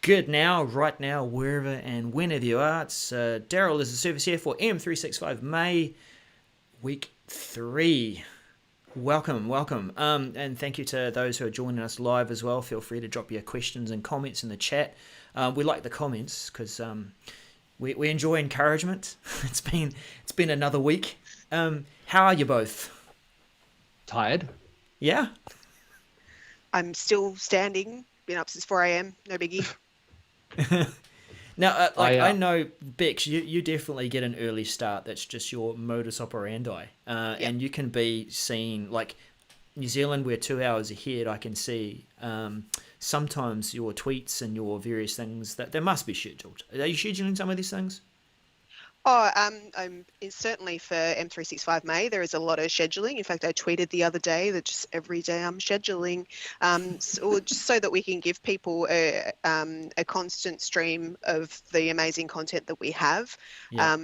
good now, right now, wherever and whenever you are. It's Daryl is the service here for M365 May week 3. Welcome. And thank you to those who are joining us live as well. Feel free to drop your questions and comments in the chat. We like the comments because we enjoy encouragement. It's been another week. How are you both? Tired? Yeah. I'm still standing. Been up since 4 a.m. No biggie. Now, I know, Bex, you definitely get an early start. That's just your modus operandi. And you can be seen, like New Zealand, we're 2 hours ahead. I can see sometimes your tweets and your various things that they must be scheduled. Are you scheduling some of these things? Certainly for M365 May, there is a lot of scheduling. In fact, I tweeted the other day that just every day I'm scheduling, just so that we can give people a constant stream of the amazing content that we have. Yeah.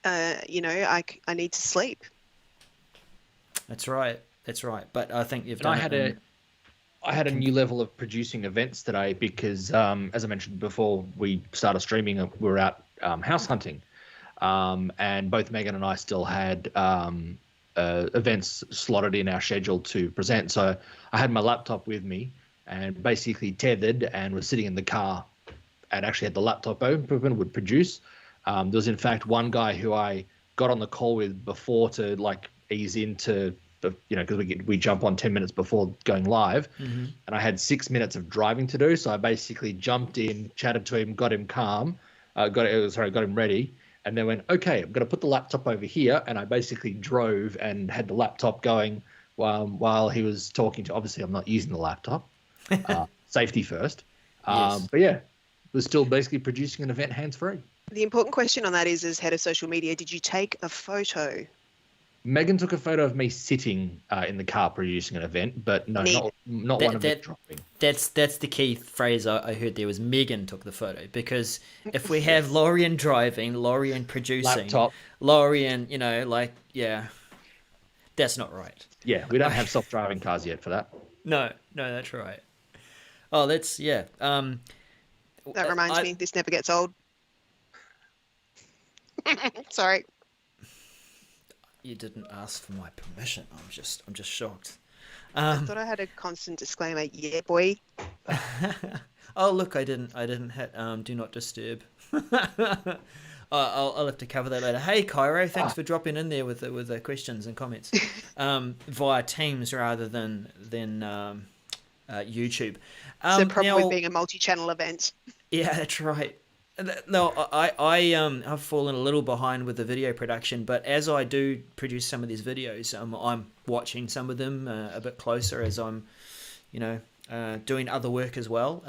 I need to sleep. That's right. But I think you've done I had a new level of producing events today because, as I mentioned before, we started streaming. We were out house hunting, and both Megan and I still had events slotted in our schedule to present. So I had my laptop with me and basically tethered and was sitting in the car and actually had the laptop open, would produce. There was, in fact, one guy who I got on the call with before to ease into because we jump on 10 minutes before going live, and I had 6 minutes of driving to do. So I basically jumped in, chatted to him, got him calm, got him ready, and then went, okay, I'm going to put the laptop over here. And I basically drove and had the laptop going while he was talking to, obviously I'm not using the laptop, safety first. Yes. But yeah, was still basically producing an event hands-free. The important question on that is, as head of social media, did you take a photo? Megan took a photo of me sitting in the car producing an event, but no, not one of it dropping. That's the key phrase I heard there was Megan took the photo, because if we have Lorian driving, Lorian producing, laptop, Lorian, that's not right. Yeah, we don't have self-driving cars yet for that. No, that's right. Oh, that's, yeah. That reminds me, this never gets old. Sorry. You didn't ask for my permission. I'm just shocked. I thought I had a constant disclaimer. Yeah, boy. Oh, look, I didn't hit do not disturb. I'll have to cover that later. Hey, Cairo, thanks for dropping in there with the questions and comments via Teams rather than YouTube. So probably being a multi-channel event. Yeah, that's right. No, I've fallen a little behind with the video production, but as I do produce some of these videos, I'm watching some of them a bit closer as I'm, doing other work as well.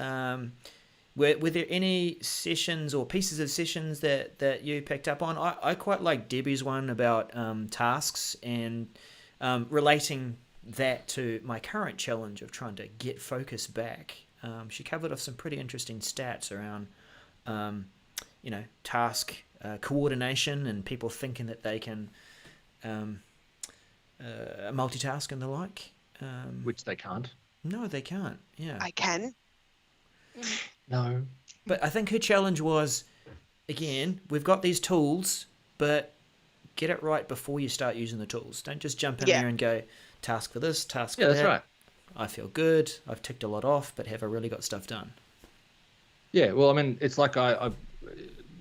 Were there any sessions or pieces of sessions that you picked up on? I quite like Debbie's one about tasks and relating that to my current challenge of trying to get focus back. She covered off some pretty interesting stats around task coordination and people thinking that they can multitask and the like. Which they can't. No, they can't. Yeah. I can. No. But I think her challenge was, again, we've got these tools, but get it right before you start using the tools. Don't just jump in there and go, task for this, task for that. Yeah, that's right. I feel good. I've ticked a lot off, but have I really got stuff done? Yeah, well, I mean, it's like I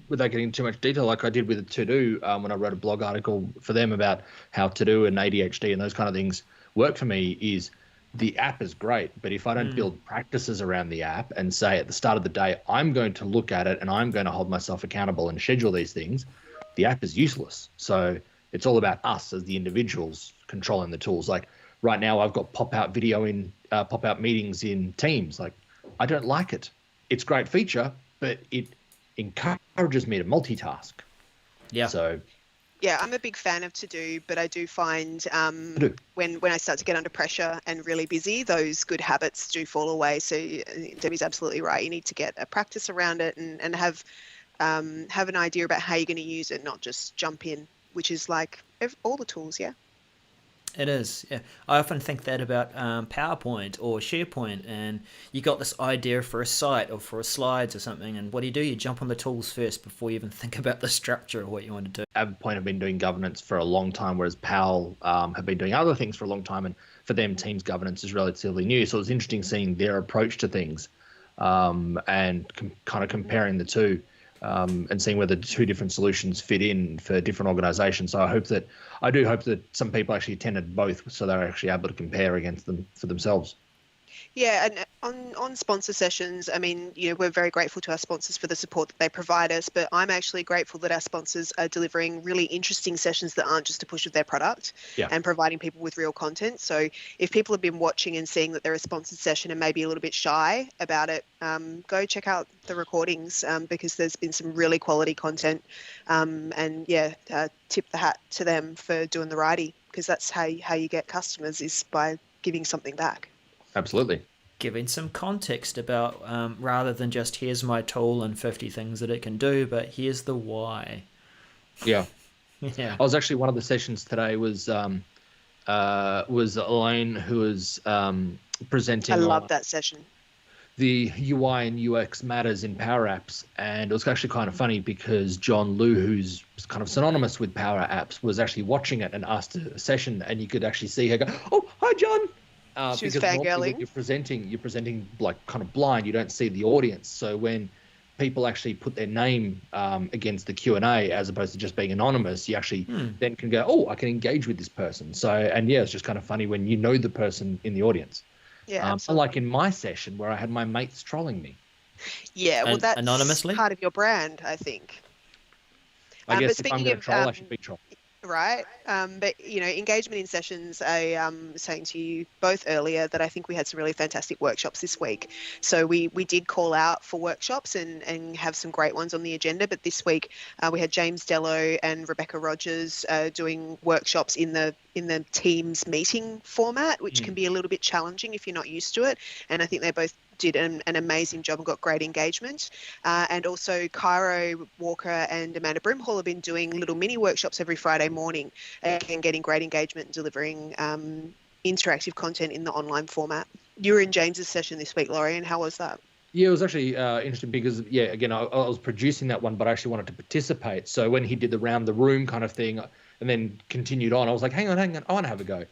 without getting too much detail, like I did with To-Do when I wrote a blog article for them about how To-Do and ADHD and those kind of things work for me, is the app is great, but if I don't build practices around the app and say at the start of the day, I'm going to look at it and I'm going to hold myself accountable and schedule these things, the app is useless. So it's all about us as the individuals controlling the tools. Like right now, I've got pop-out meetings in Teams. Like, I don't like it. It's a great feature, but it encourages me to multitask. Yeah. So. Yeah, I'm a big fan of To-Do, but I do find when I start to get under pressure and really busy, those good habits do fall away. So Debbie's absolutely right. You need to get a practice around it and have an idea about how you're going to use it, not just jump in, which is like all the tools, yeah. It is, yeah. I often think that about PowerPoint or SharePoint, and you got this idea for a site or for a slides or something, and what do? You jump on the tools first before you even think about the structure of what you want to do. AvePoint have been doing governance for a long time, whereas PAL have been doing other things for a long time, and for them, Teams governance is relatively new. So it's interesting seeing their approach to things, and kind of comparing the two. And seeing whether two different solutions fit in for different organizations. So I do hope that some people actually attended both, so they're actually able to compare against them for themselves. Yeah, and on sponsor sessions, I mean, we're very grateful to our sponsors for the support that they provide us, but I'm actually grateful that our sponsors are delivering really interesting sessions that aren't just a push of their product and providing people with real content. So if people have been watching and seeing that they're a sponsored session and maybe a little bit shy about it, go check out the recordings because there's been some really quality content. Tip the hat to them for doing the righty, because that's how you get customers, is by giving something back. Absolutely. Giving some context about, rather than just here's my tool and 50 things that it can do, but here's the why. Yeah. Yeah. I was actually, one of the sessions today was Elaine, who was presenting. I love that session. The UI and UX matters in Power Apps, and it was actually kind of funny because John Liu, who's kind of synonymous with Power Apps, was actually watching it and asked a session, and you could actually see her go, "Oh, hi, John." She was because normally fangirling. when you're presenting like kind of blind. You don't see the audience. So when people actually put their name against the Q&A as opposed to just being anonymous, you actually then can go, "Oh, I can engage with this person." So, and yeah, it's just kind of funny when you know the person in the audience. Yeah, unlike in my session where I had my mates trolling me. Yeah, well, that's anonymously? part of your brand, I think. I guess but if I'm going to troll, I should be trolled. Right. But, engagement in sessions, I was saying to you both earlier that I think we had some really fantastic workshops this week. So we did call out for workshops and have some great ones on the agenda. But this week we had James Dello and Rebecca Rogers doing workshops in the Teams meeting format, which can be a little bit challenging if you're not used to it. And I think they both did an amazing job and got great engagement. And also Cairo Walker and Amanda Brimhall have been doing little mini workshops every Friday morning and getting great engagement and delivering interactive content in the online format. You were in James's session this week, Laurie, and how was that? Yeah, it was actually interesting because, again, I was producing that one, but I actually wanted to participate. So when he did the round the room kind of thing and then continued on, I was like, hang on, I want to have a go.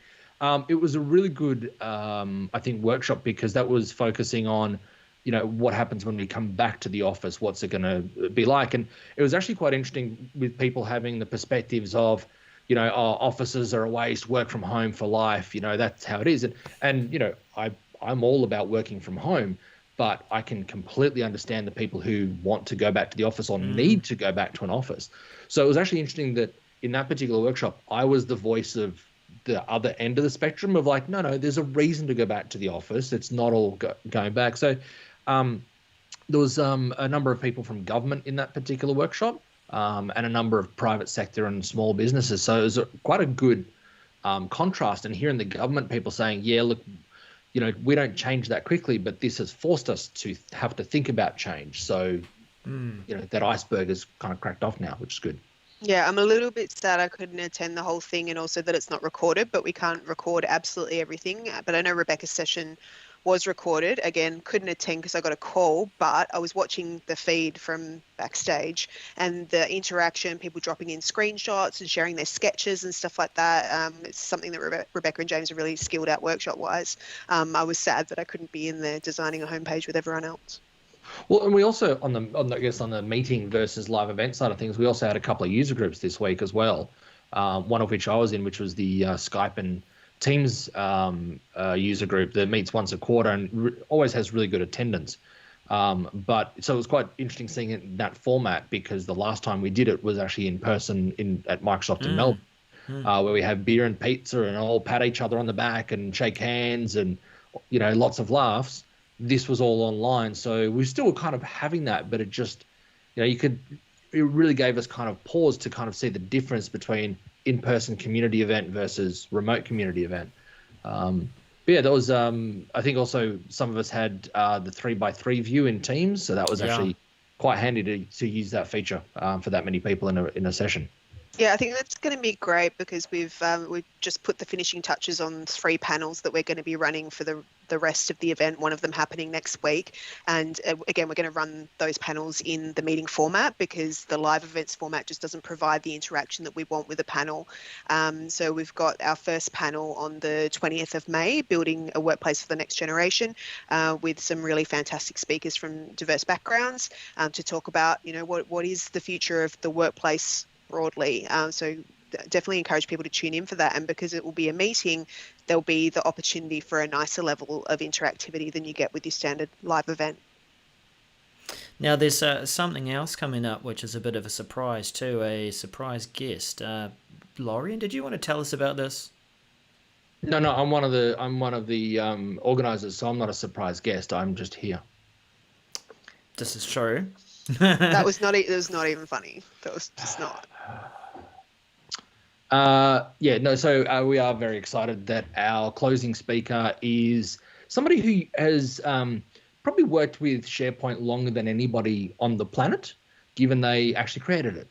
It was a really good, I think, workshop because that was focusing on, what happens when we come back to the office, what's it going to be like? And it was actually quite interesting with people having the perspectives of, our offices are a waste, work from home for life, that's how it is. And I'm all about working from home, but I can completely understand the people who want to go back to the office or need to go back to an office. So it was actually interesting that in that particular workshop, I was the voice of the other end of the spectrum of like, no, there's a reason to go back to the office. It's not all going back. So there was a number of people from government in that particular workshop and a number of private sector and small businesses. So it was quite a good contrast. And hearing the government people saying, yeah, look, we don't change that quickly, but this has forced us to have to think about change. So, that iceberg is kind of cracked off now, which is good. Yeah, I'm a little bit sad I couldn't attend the whole thing and also that it's not recorded, but we can't record absolutely everything. But I know Rebecca's session was recorded. Again, couldn't attend because I got a call, but I was watching the feed from backstage and the interaction, people dropping in screenshots and sharing their sketches and stuff like that. It's something that Rebecca and James are really skilled at workshop-wise. I was sad that I couldn't be in there designing a homepage with everyone else. Well, and we also on the meeting versus live event side of things, we also had a couple of user groups this week as well. One of which I was in, which was the Skype and Teams user group that meets once a quarter and always has really good attendance. But so it was quite interesting seeing it in that format because the last time we did it was actually in person at Microsoft in Melbourne, where we have beer and pizza and all pat each other on the back and shake hands and lots of laughs. This was all online, so we still were kind of having that, but it just, it really gave us kind of pause to kind of see the difference between in-person community event versus remote community event. But yeah, that was, I think also some of us had the 3x3 view in Teams, so that was actually quite handy to use that feature for that many people in a session. Yeah, I think that's going to be great because we've just put the finishing touches on 3 panels that we're going to be running for the rest of the event. One of them happening next week, and again, we're going to run those panels in the meeting format because the live events format just doesn't provide the interaction that we want with a panel. So we've got our first panel on the 20th of May, building a workplace for the next generation, with some really fantastic speakers from diverse backgrounds to talk about, what is the future of the workplace broadly. So definitely encourage people to tune in for that. And because it will be a meeting, there'll be the opportunity for a nicer level of interactivity than you get with your standard live event. Now, there's something else coming up, which is a bit of a surprise too, a surprise guest. Lorian, did you want to tell us about this? No, I'm one of the organizers, so I'm not a surprise guest. I'm just here. This is true. That was not. It was not even funny. That was just not. So we are very excited that our closing speaker is somebody who has probably worked with SharePoint longer than anybody on the planet, given they actually created it.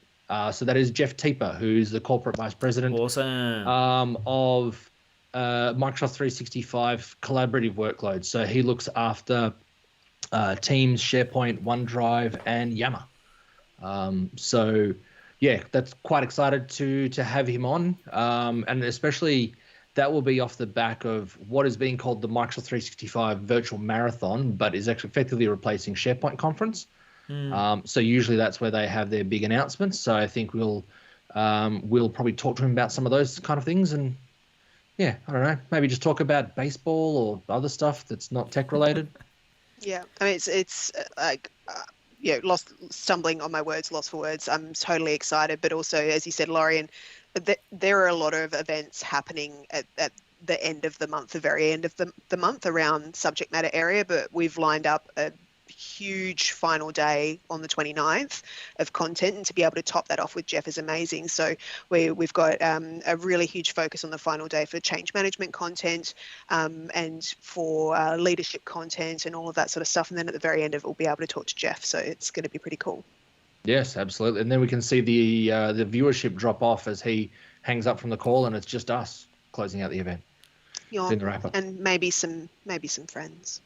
So that is Jeff Teeper, who's the corporate vice president of Microsoft 365 collaborative workloads. So he looks after Teams, SharePoint, OneDrive, and Yammer. That's quite excited to have him on, and especially that will be off the back of what is being called the Microsoft 365 Virtual Marathon, but is actually effectively replacing SharePoint Conference. So usually that's where they have their big announcements. So I think we'll probably talk to him about some of those kind of things, and I don't know, maybe just talk about baseball or other stuff that's not tech related. Yeah, I mean it's like. Stumbling on my words, lost for words. I'm totally excited, but also, as you said, Lorian, there are a lot of events happening at the end of the month, the very end of the month around subject matter area, but we've lined up a huge final day on the 29th of content, and to be able to top that off with Jeff is amazing. So we've got a really huge focus on the final day for change management content, and for leadership content and all of that sort of stuff, and then at the very end of it we'll be able to talk to Jeff, so it's going to be pretty cool. Yes, absolutely. And then we can see the viewership drop off as he hangs up from the call, and it's just us closing out the event. Doing the wrap up. And maybe some friends.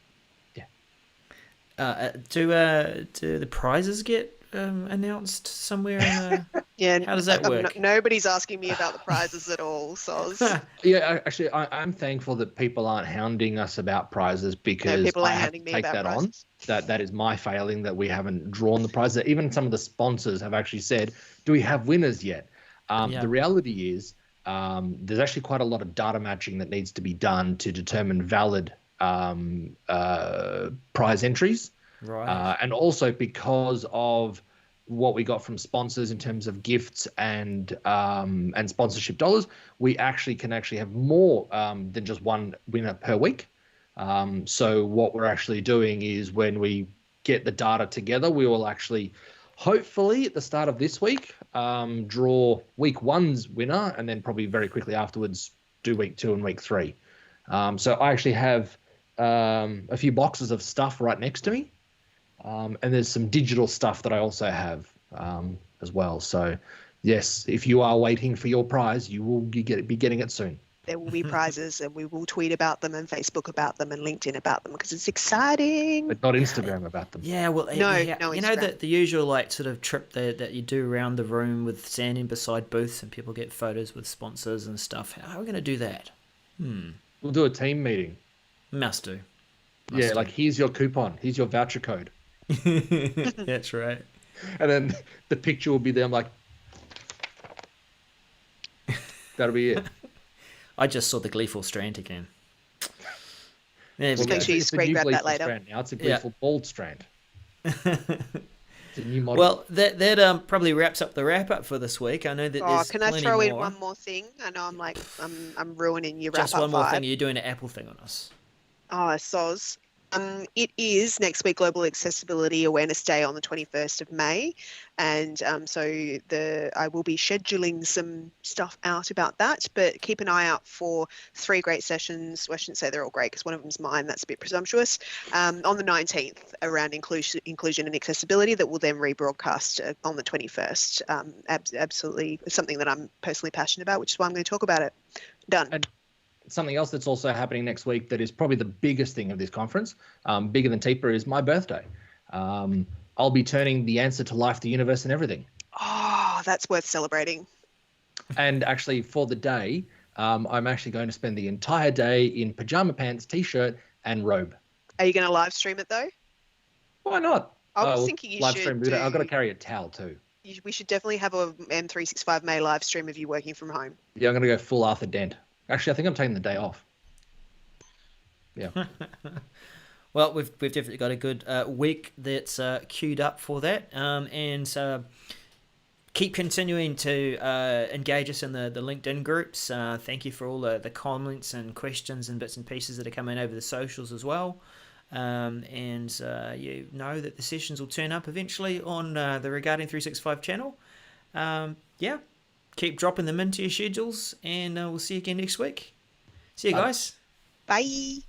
Do the prizes get announced somewhere? Yeah. How does that work? Nobody's asking me about the prizes at all, Soz. Yeah, actually, I'm thankful that people aren't hounding us about prizes, because people are I have hounding to me take about that prizes. on. That is my failing, that we haven't drawn the prizes. Even some of the sponsors have actually said, "Do we have winners yet?" The reality is, there's actually quite a lot of data matching that needs to be done to determine valid prize entries. Right. And also because of what we got from sponsors in terms of gifts and sponsorship dollars, we can have more than just one winner per week. So what we're actually doing is, when we get the data together, we will actually, hopefully at the start of this week, draw week 1's winner, and then probably very quickly afterwards do week 2 and week 3. So I actually have a few boxes of stuff right next to me. And there's some digital stuff that I also have as well. So, yes, if you are waiting for your prize, you will be getting it soon. There will be prizes, and we will tweet about them, and Facebook about them, and LinkedIn about them, because it's exciting. But not Instagram about them. Yeah, well, No you know Instagram. the usual sort of trip that you do around the room with standing beside booths and people get photos with sponsors and stuff. How are we going to do that? We'll do a team meeting. Must do. Like, here's your coupon, here's your voucher code. That's right. And then the picture will be there. I'm like, that'll be it. I just saw the Gleeful Strand again. Just make sure you screen grab that later. Strand now. It's a Gleeful Bald Strand. It's a new model. Well, that probably wraps up the wrap up for this week. I know that there's can I plenty throw more. in one more thing? I know I'm ruining your wrap up Just one more vibe. thing. You're doing an Apple thing on us. Oh, Soz. It is next week Global Accessibility Awareness Day on the 21st of May. And so I will be scheduling some stuff out about that, but keep an eye out for 3 great sessions. Well, I shouldn't say they're all great because one of them's mine. That's a bit presumptuous. On the 19th around inclusion and accessibility that will then rebroadcast on the 21st. Absolutely something that I'm personally passionate about, which is why I'm going to talk about it. Done. And something else that's also happening next week that is probably the biggest thing of this conference, bigger than TEPA, is my birthday. I'll be turning the answer to life, the universe, and everything. Oh, that's worth celebrating. And actually, for the day, I'm actually going to spend the entire day in pajama pants, t-shirt, and robe. Are you going to live stream it though? Why not? I was thinking you live should stream. I've got to carry a towel too. We should definitely have a M365 May live stream of you working from home. Yeah, I'm going to go full Arthur Dent. Actually, I think I'm taking the day off. Yeah. Well, we've definitely got a good week that's queued up for that, and keep continuing to engage us in the LinkedIn groups. Thank you for all the comments and questions and bits and pieces that are coming over the socials as well. And you know that the sessions will turn up eventually on the Regarding 365 channel. Yeah, keep dropping them into your schedules, and we'll see you again next week. See you guys. Bye.